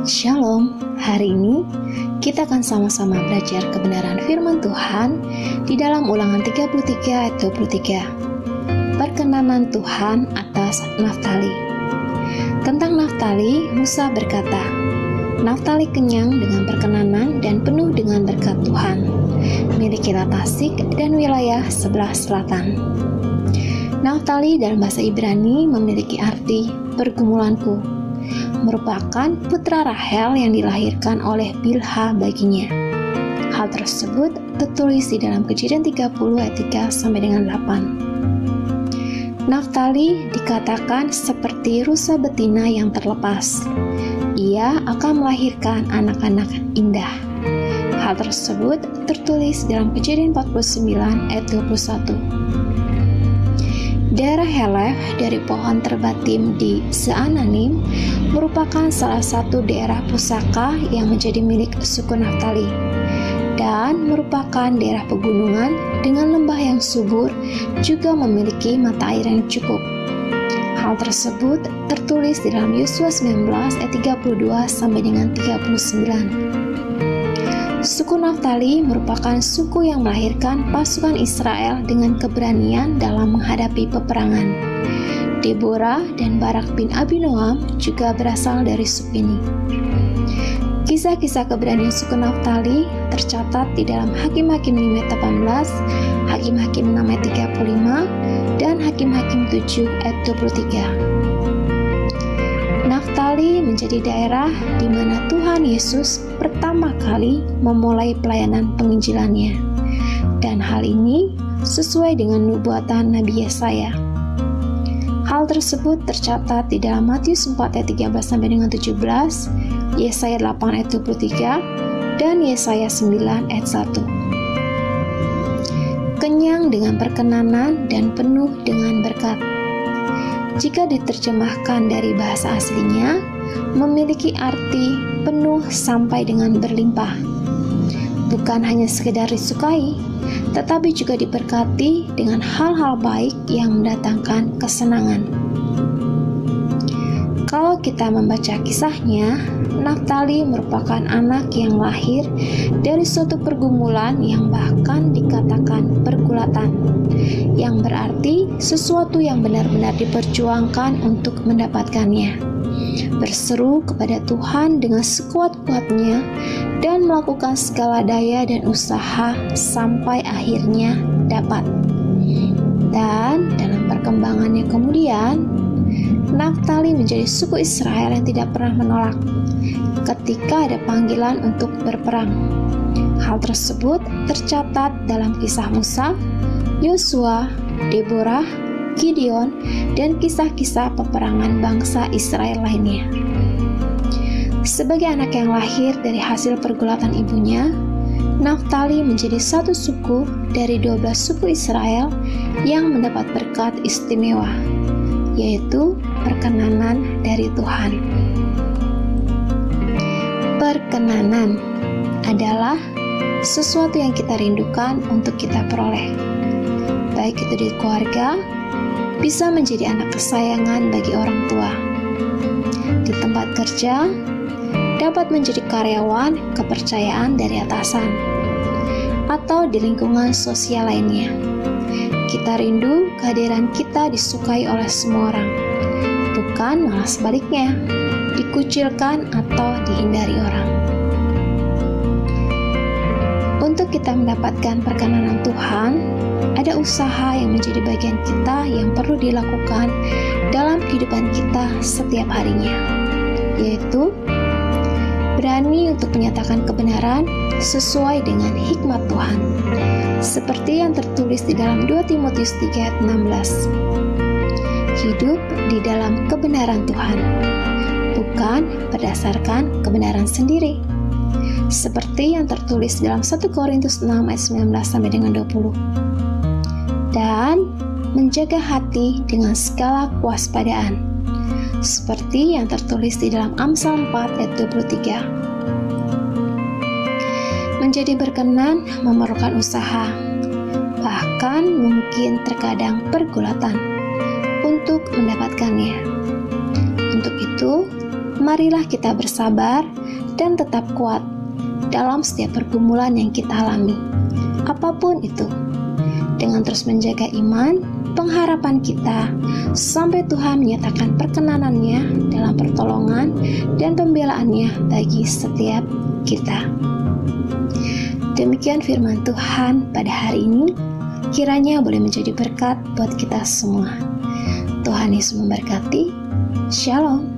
Shalom, hari ini kita akan sama-sama belajar kebenaran firman Tuhan di dalam Ulangan 33 ayat 23. Perkenanan Tuhan atas Naftali. Tentang Naftali, Musa berkata, Naftali kenyang dengan perkenanan dan penuh dengan berkat Tuhan, milikilah Tasik dan wilayah sebelah selatan. Naftali dalam bahasa Ibrani memiliki arti pergumulanku, merupakan putra Rahel yang dilahirkan oleh Bilha baginya. Hal tersebut tertulis di dalam Kejadian 30 ayat 3 sampai dengan 8. Naftali dikatakan seperti rusa betina yang terlepas. Ia akan melahirkan anak-anak indah. Hal tersebut tertulis dalam Kejadian 49 ayat 21. Daerah Helef dari pohon terbatim di Zaananim merupakan salah satu daerah pusaka yang menjadi milik suku Naftali dan merupakan daerah pegunungan dengan lembah yang subur, juga memiliki mata air yang cukup. Hal tersebut tertulis di dalam Yosua 19 ayat 32 sampai dengan 39. Suku Naftali merupakan suku yang melahirkan pasukan Israel dengan keberanian dalam menghadapi peperangan. Deborah dan Barak bin Abinoam juga berasal dari suku ini. Kisah-kisah keberanian suku Naftali tercatat di dalam Hakim-Hakim 5 ayat 18, Hakim-Hakim 6 ayat 35, dan Hakim-Hakim 7 ayat 23. Naftali menjadi daerah di mana Tuhan Yesus pertama kali memulai pelayanan penginjilannya, dan hal ini sesuai dengan nubuatan Nabi Yesaya. Hal tersebut tercatat di dalam Matius 4 ayat 13 sampai dengan 17, Yesaya 8 ayat 23, dan Yesaya 9 ayat 1. Kenyang dengan perkenanan dan penuh dengan berkat. Jika diterjemahkan dari bahasa aslinya, memiliki arti penuh sampai dengan berlimpah. Bukan hanya sekedar disukai, tetapi juga diberkati dengan hal-hal baik yang mendatangkan kesenangan. Kalau kita membaca kisahnya, Naftali merupakan anak yang lahir dari suatu pergumulan yang bahkan dikatakan pergulatan, yang berarti sesuatu yang benar-benar diperjuangkan untuk mendapatkannya. Berseru kepada Tuhan dengan sekuat-kuatnya dan melakukan segala daya dan usaha sampai akhirnya dapat. Dan dalam perkembangannya kemudian, Naftali menjadi suku Israel yang tidak pernah menolak ketika ada panggilan untuk berperang. Hal tersebut tercatat dalam kisah Musa, Yosua, Deborah, Gideon, dan kisah-kisah peperangan bangsa Israel lainnya. Sebagai anak yang lahir dari hasil pergulatan ibunya, Naftali menjadi satu suku dari 12 suku Israel yang mendapat berkat istimewa, yaitu perkenanan dari Tuhan. Perkenanan adalah sesuatu yang kita rindukan untuk kita peroleh, baik itu di keluarga, bisa menjadi anak kesayangan bagi orang tua, di tempat kerja, dapat menjadi karyawan kepercayaan dari atasan, atau di lingkungan sosial lainnya. Kita rindu kehadiran kita disukai oleh semua orang, bukan malah sebaliknya, dikucilkan atau dihindari orang. Untuk kita mendapatkan perkenanan Tuhan, ada usaha yang menjadi bagian kita yang perlu dilakukan dalam kehidupan kita setiap harinya, yaitu berani untuk menyatakan kebenaran sesuai dengan hikmat Tuhan, seperti yang tertulis di dalam 2 Timotius 3 ayat 16. Hidup di dalam kebenaran Tuhan, bukan berdasarkan kebenaran sendiri, seperti yang tertulis dalam 1 Korintus 6 ayat 19 sampai dengan 20. Dan menjaga hati dengan segala kewaspadaan, seperti yang tertulis di dalam Amsal 4 ayat 23. Menjadi berkenan memerlukan usaha, bahkan mungkin terkadang pergulatan untuk mendapatkannya. Untuk itu, marilah kita bersabar dan tetap kuat dalam setiap pergumulan yang kita alami, apapun itu, dengan terus menjaga iman, pengharapan kita, sampai Tuhan menyatakan perkenanannya dalam pertolongan dan pembelaannya bagi setiap kita. Demikian firman Tuhan pada hari ini, kiranya boleh menjadi berkat buat kita semua. Tuhan Yesus memberkati. Shalom.